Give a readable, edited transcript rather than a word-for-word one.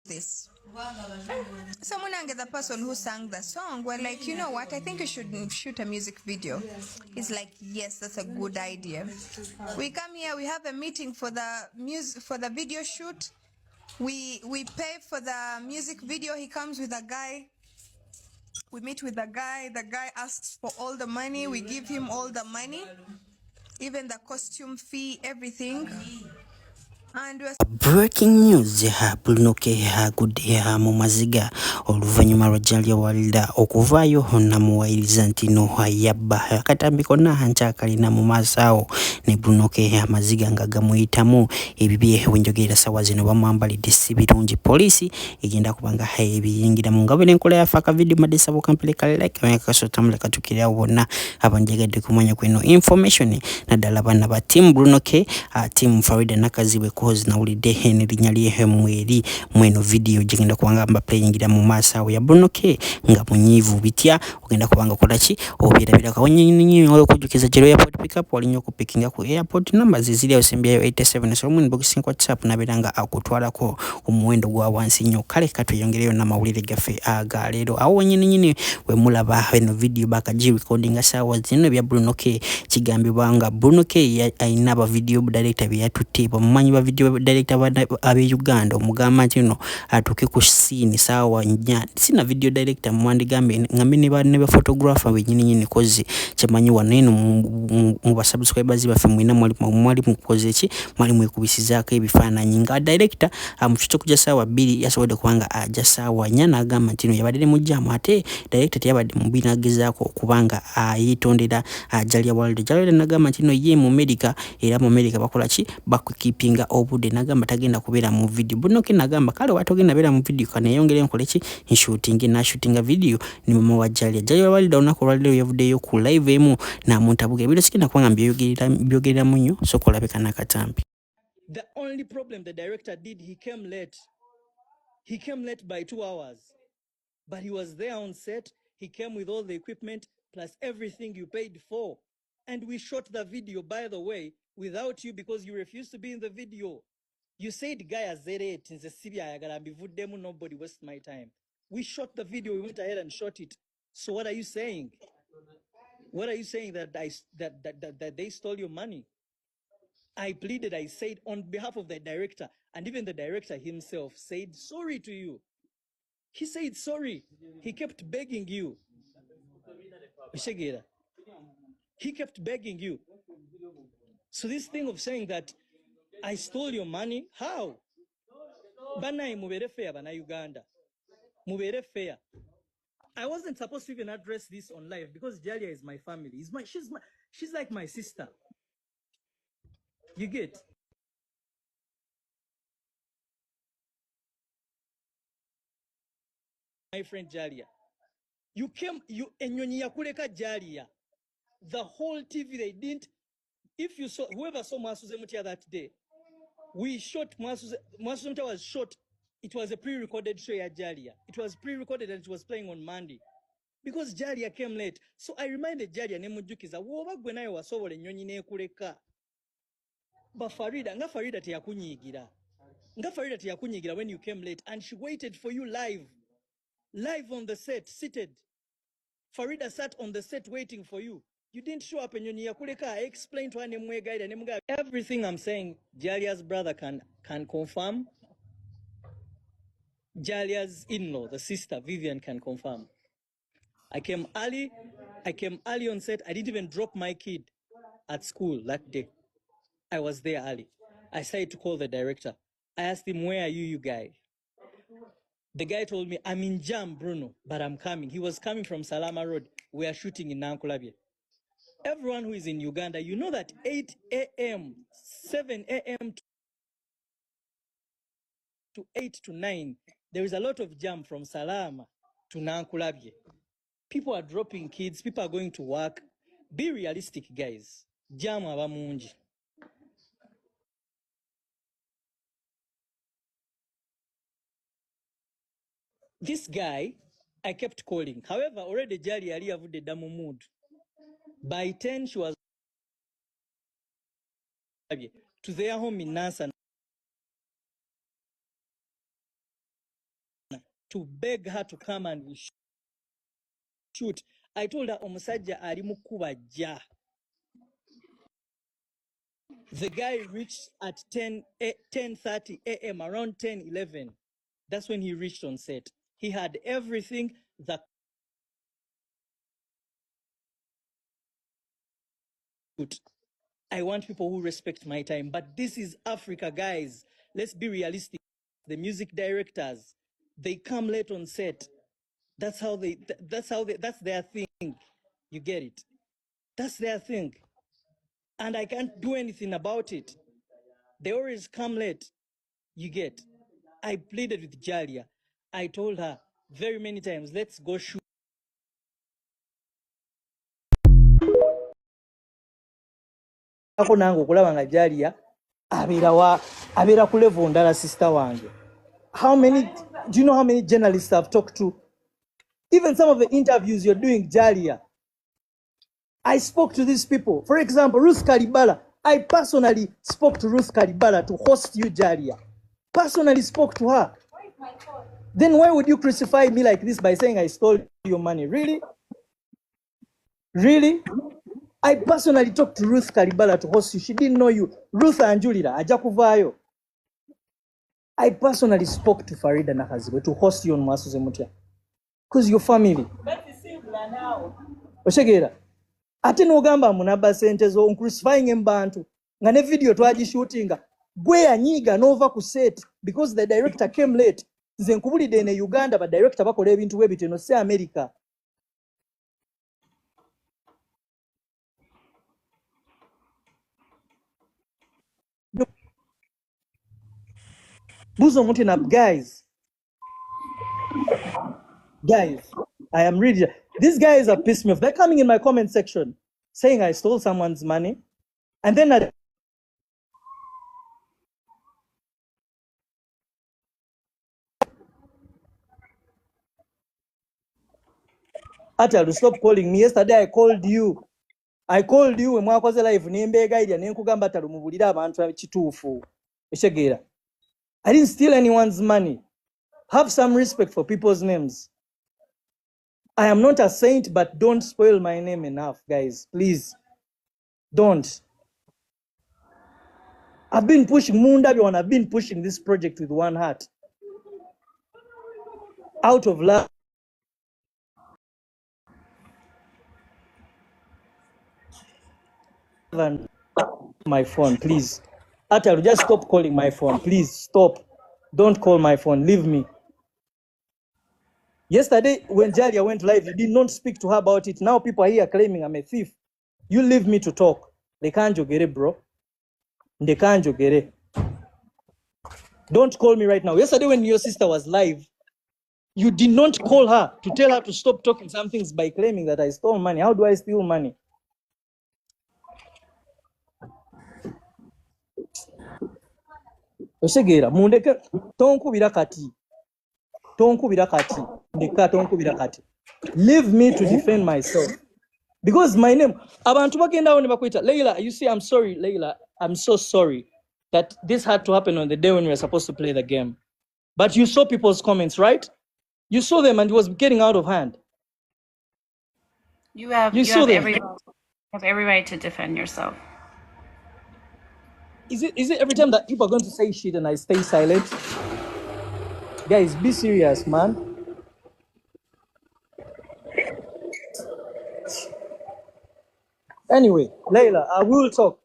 this. Someone and the person who sang the song were like, you know what, I think you should shoot a music video. He's like, yes, that's a good idea. We come here, we have a meeting for the video shoot. We pay for the music video. He comes with a guy. We meet with the guy asks for all the money. We give him all the money, even the costume fee, everything. And we're Breaking news Bruno K agudde mu maziga oluvannyuma lwa Jalia Walda okuvaayo namuwayiriza nti no yabba akatambi konna nkyakalina mu maaso awo ne Bruno K amaziga nga gamuyitamu ebibye wenjogerera sawa zino bamwambalidde si birungi. Poliisi egenda kubanga ebiyingiramu nga bwe enkola yafa akavidiyo madesabo kampeleka like kasotamule katukirawo bonna abanjegadde kumanya kweno information naddala bana ba team Bruno K team Farida Nakazibwe cause nawulidde n'erinnya lye mweri mweno video gigenda kubanga mba playingira mu maaso awo ya Bruno K nga munyiivu bitya ogenda kubanga kola ki obirabira kawonyi okujjukiza Jero airport pickup walinyo okupikinga ku airport number zizili osembyayo 87 Solomon boxing WhatsApp nabiranga akutwalako omuwendo gwa wansi nnyo kale katuyongereyo na mawulire gaffe aga leero awo nyini we mulaba eno video bakaji recording sawa zino bya Bruno K kigambibwa nga Bruno K ayina aba video director byatutte bamumanyi ba video director abe Uganda omugamba nti no atuke ku scene sawa nya sina video director mwandigambe ngambe ne ba photographer wenyini kozi kyemanyi waneno mu ba subscribers bafe mwina mwali mukoze ki mwali mwekubisizaako ebifaananyi nga director amuchito kuja sawa 2 yasobodde kubanga aja sawa nya nagamba nti no yabadde mu jamu ate director yabadde mu binagezaako kubanga ayitondera Jalia Walda nagamba nti no ye mu America era mu America bakola ki bakukipinga obude nagamba tagenda kubeera mu video Bruno K nagamba kale watogenda beera mu video kana yongere nkole ki shootinga video ni mama wa Jalia Walda onako lwaliro yavuddeyo ku live emu na muntabuga ebiro sikina kwanga byogerera munyo sokola bekana katambi. The only problem the director did, he came late. He came late by 2 hours. But he was there on set. He came with all the equipment plus everything you paid for. And we shot the video, by the way, without you because you refused to be in the video. You said, guy azere tinze sibi ayagala mbivuddemu, nobody waste my time. We shot the video, we went ahead and shot it. So what are you saying? What are you saying that they stole your money? I pleaded, I said on behalf of the director, and even the director himself said sorry to you. He said sorry. He kept begging you. He kept begging you. So this thing of saying that I stole your money, how? Banai mubere fair, bana Uganda. Mubere fair. I wasn't supposed to even address this on live because Jalia is my family. She's like my sister. You get? My friend Jalia. Enyonyi yakuleka Jalia. The whole TV, they didn't. If you saw, whoever saw Mwasuze Mutia that day, we shot Mwasuze Mutia was shot. It was a pre-recorded show at Jalia. It was pre-recorded and it was playing on Monday. Because Jalia came late. So I reminded Jalia, nemujukiza, woba gwe nayo wasobola ennyonyi nekuleka. But Farida teyakunyigira. Nga Farida teyakunyigira when you came late and she waited for you live on the set, seated. Farida sat on the set waiting for you. You didn't show up and you I explained to her everything I'm saying. Jalia's brother can confirm. Jalia's in-law, the sister Vivian, can confirm. I came early on set. I didn't even drop my kid at school that day. I was there early. I started to call the director. I asked him, where are you guy? The guy told me, I'm in Jam, Bruno, but I'm coming. He was coming from Salama Road. We are shooting in Nankulabye. Everyone who is in Uganda, you know that 8 a.m., 7 a.m. to 8 to 9, there is a lot of jam from Salama to Nankulabye. People are dropping kids. People are going to work. Be realistic, guys. Jam abamungi. This guy, I kept calling. However, already Jali avudde dda mu mood. By 10, she was to their home in Nansa. to beg her to come and shoot. I told her, omusajja ali mu kkuba jja. The guy reached at 10:30 a.m., around 10:11. That's when he reached on set. He had everything that could. I want people who respect my time. But this is Africa, guys. Let's be realistic. The music directors, they come late on set. That's their thing. You get it? That's their thing. And I can't do anything about it. They always come late. You get? I pleaded with Jalia. I told her very many times, let's go shoot. Ako nange okulaba nga Jalia abeera ku level ndala sister wange. Do you know how many journalists I've talked to? Even some of the interviews you're doing, Jalia, I spoke to these people. For example, Ruth Kalibala. I personally spoke to Ruth Kalibala to host you, Jalia. Personally spoke to her. Then why would you crucify me like this by saying I stole your money? Really? Really? I personally talked to Ruth Kalibala to host you. She didn't know you. Ruth Anjulira, ajakuvayo. I personally spoke to Farida Nakazibwe to host you on Mwasuze Mutia. Because your family. Oshegera. Ate n'ogamba munaba sente zo crucifying embantu. Nga ne video twagishootinga. Gwe yanyiga n'ova ku set because the director came late. Nze nkubulidde ne Uganda ba director bakola ebintu bwe bityo no se America. Buzo Mutina, guys, I am ready. These guys are pissed me off. They're coming in my comment section saying I stole someone's money. And then Atalu, stop calling me. Yesterday I called you. When mwakoze live nembega idya nenkugamba Atalu mubulira abantu kituufu. Eshegera. I didn't steal anyone's money. Have some respect for people's names. I am not a saint, but don't spoil my name enough, guys. Please. Don't. I've been pushing this project with one heart. Out of love. And my phone, please. Atalu, just stop calling my phone. Please stop. Don't call my phone. Leave me. Yesterday, when Jalia went live, you did not speak to her about it. Now people are here claiming I'm a thief. You leave me to talk. They can't get it, bro. They can't get it. Don't call me right now. Yesterday, when your sister was live, you did not call her to tell her to stop talking some things by claiming that I stole money. How do I steal money? Osegera, mundeke tonkubira kati. Leave me to defend myself. Because my name, abantu bagenda awo ne bakwita, Leila, you see, I'm sorry, Leila. I'm so sorry that this had to happen on the day when we were supposed to play the game. But you saw people's comments, right? You saw them and it was getting out of hand. You have every right to defend yourself. Is it every time that people are going to say shit and I stay silent? Guys, be serious, man. Anyway, Leila, I will talk.